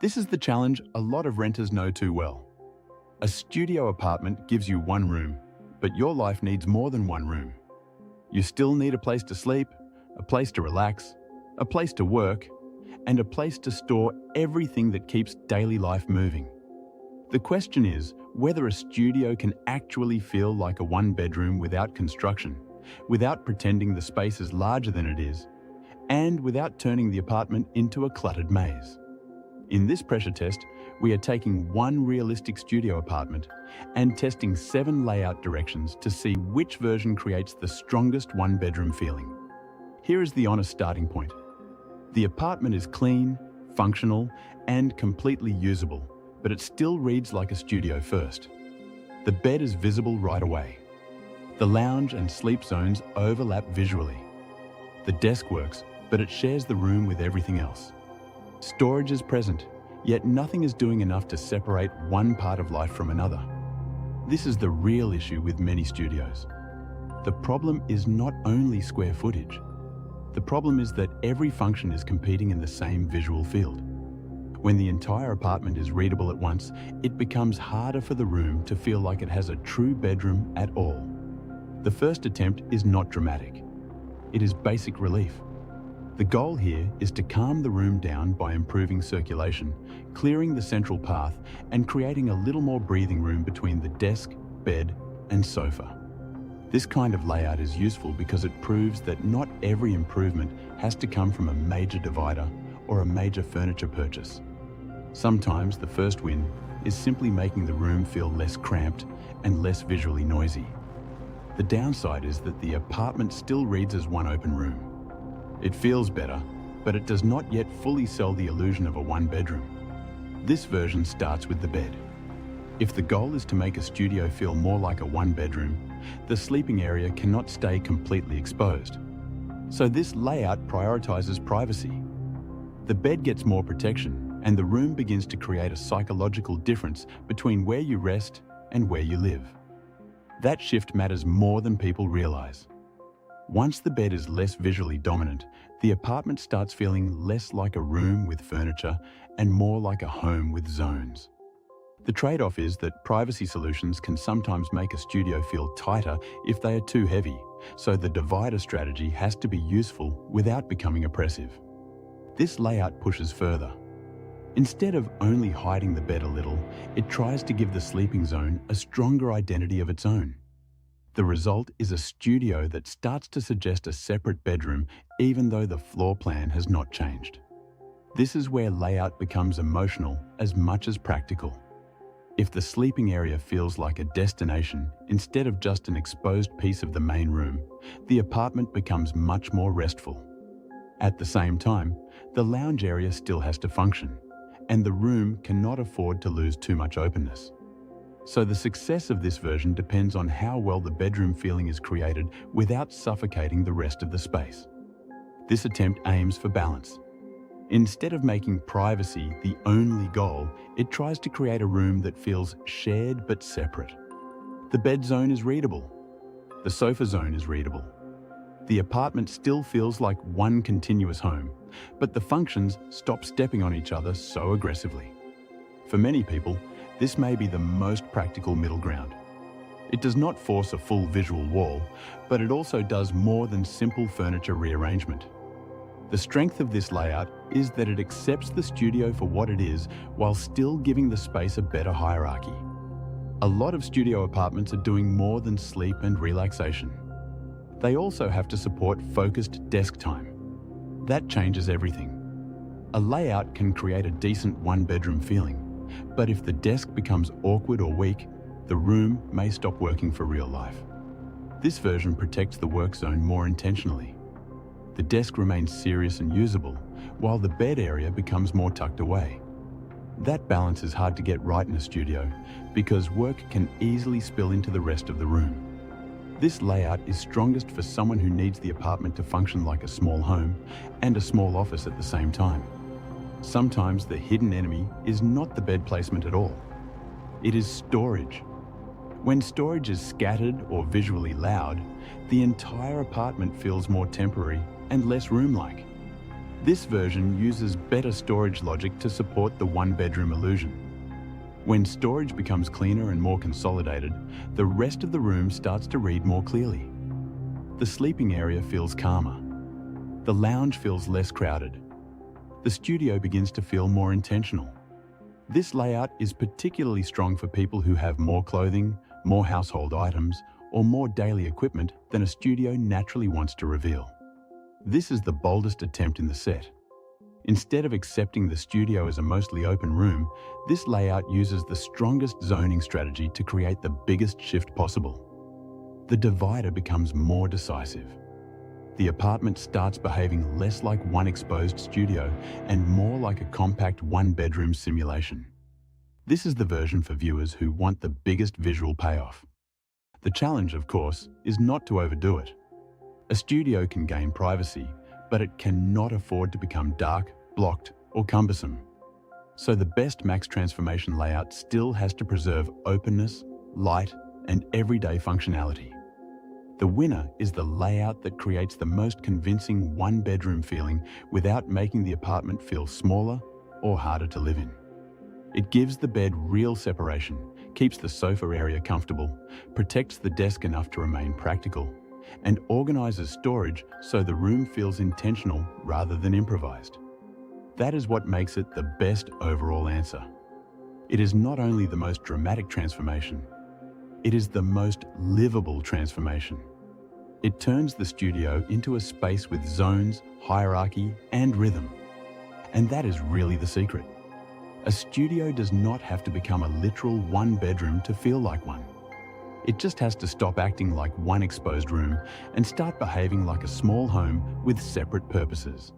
This is the challenge a lot of renters know too well. A studio apartment gives you one room, but your life needs more than one room. You still need a place to sleep, a place to relax, a place to work, and a place to store everything that keeps daily life moving. The question is whether a studio can actually feel like a one-bedroom without construction, without pretending the space is larger than it is, and without turning the apartment into a cluttered maze. In this pressure test, we are taking one realistic studio apartment and testing 7 layout directions to see which version creates the strongest one-bedroom feeling. Here is the honest starting point. The apartment is clean, functional, and completely usable, but it still reads like a studio first. The bed is visible right away. The lounge and sleep zones overlap visually. The desk works, but it shares the room with everything else. Storage is present, yet nothing is doing enough to separate one part of life from another. This is the real issue with many studios. The problem is not only square footage. The problem is that every function is competing in the same visual field. When the entire apartment is readable at once, it becomes harder for the room to feel like it has a true bedroom at all. The first attempt is not dramatic. It is basic relief. The goal here is to calm the room down by improving circulation, clearing the central path, and creating a little more breathing room between the desk, bed, and sofa. This kind of layout is useful because it proves that not every improvement has to come from a major divider or a major furniture purchase. Sometimes the first win is simply making the room feel less cramped and less visually noisy. The downside is that the apartment still reads as one open room. It feels better, but it does not yet fully sell the illusion of a one-bedroom. This version starts with the bed. If the goal is to make a studio feel more like a one-bedroom, the sleeping area cannot stay completely exposed. So this layout prioritizes privacy. The bed gets more protection, and the room begins to create a psychological difference between where you rest and where you live. That shift matters more than people realize. Once the bed is less visually dominant, the apartment starts feeling less like a room with furniture and more like a home with zones. The trade-off is that privacy solutions can sometimes make a studio feel tighter if they are too heavy, so the divider strategy has to be useful without becoming oppressive. This layout pushes further. Instead of only hiding the bed a little, it tries to give the sleeping zone a stronger identity of its own. The result is a studio that starts to suggest a separate bedroom even though the floor plan has not changed. This is where layout becomes emotional as much as practical. If the sleeping area feels like a destination instead of just an exposed piece of the main room, the apartment becomes much more restful. At the same time, the lounge area still has to function, and the room cannot afford to lose too much openness. So the success of this version depends on how well the bedroom feeling is created without suffocating the rest of the space. This attempt aims for balance. Instead of making privacy the only goal, it tries to create a room that feels shared but separate. The bed zone is readable. The sofa zone is readable. The apartment still feels like one continuous home, but the functions stop stepping on each other so aggressively. For many people, this may be the most practical middle ground. It does not force a full visual wall, but it also does more than simple furniture rearrangement. The strength of this layout is that it accepts the studio for what it is while still giving the space a better hierarchy. A lot of studio apartments are doing more than sleep and relaxation. They also have to support focused desk time. That changes everything. A layout can create a decent one-bedroom feeling, but if the desk becomes awkward or weak, the room may stop working for real life. This version protects the work zone more intentionally. The desk remains serious and usable, while the bed area becomes more tucked away. That balance is hard to get right in a studio because work can easily spill into the rest of the room. This layout is strongest for someone who needs the apartment to function like a small home and a small office at the same time. Sometimes the hidden enemy is not the bed placement at all. It is storage. When storage is scattered or visually loud, the entire apartment feels more temporary and less room-like. This version uses better storage logic to support the one-bedroom illusion. When storage becomes cleaner and more consolidated, the rest of the room starts to read more clearly. The sleeping area feels calmer. The lounge feels less crowded. The studio begins to feel more intentional. This layout is particularly strong for people who have more clothing, more household items, or more daily equipment than a studio naturally wants to reveal. This is the boldest attempt in the set. Instead of accepting the studio as a mostly open room, this layout uses the strongest zoning strategy to create the biggest shift possible. The divider becomes more decisive. The apartment starts behaving less like one exposed studio and more like a compact one-bedroom simulation. This is the version for viewers who want the biggest visual payoff. The challenge, of course, is not to overdo it. A studio can gain privacy, but it cannot afford to become dark, blocked, or cumbersome. So the best max transformation layout still has to preserve openness, light, and everyday functionality. The winner is the layout that creates the most convincing one-bedroom feeling without making the apartment feel smaller or harder to live in. It gives the bed real separation, keeps the sofa area comfortable, protects the desk enough to remain practical, and organizes storage so the room feels intentional rather than improvised. That is what makes it the best overall answer. It is not only the most dramatic transformation, it is the most livable transformation. It turns the studio into a space with zones, hierarchy, and rhythm. And that is really the secret. A studio does not have to become a literal one-bedroom to feel like one. It just has to stop acting like one exposed room and start behaving like a small home with separate purposes.